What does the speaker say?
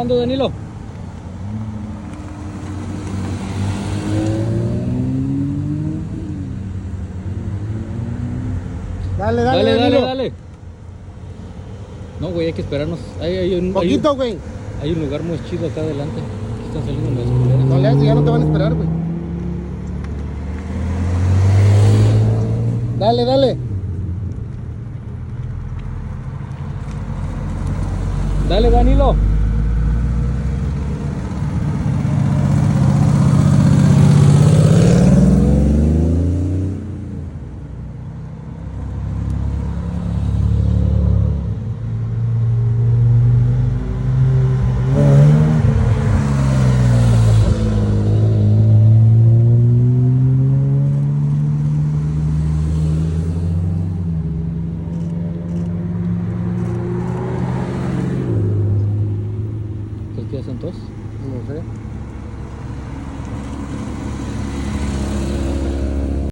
grabando, Danilo? Dale, Dale, Danilo. dale. No, güey, hay que esperarnos. Poquito, güey. Hay un lugar muy chido acá adelante. Aquí están saliendo las culeras. No le haces, ya no te van a esperar, güey. Dale, dale. Dale, Danilo. ¿Qué hacen todos? No sé.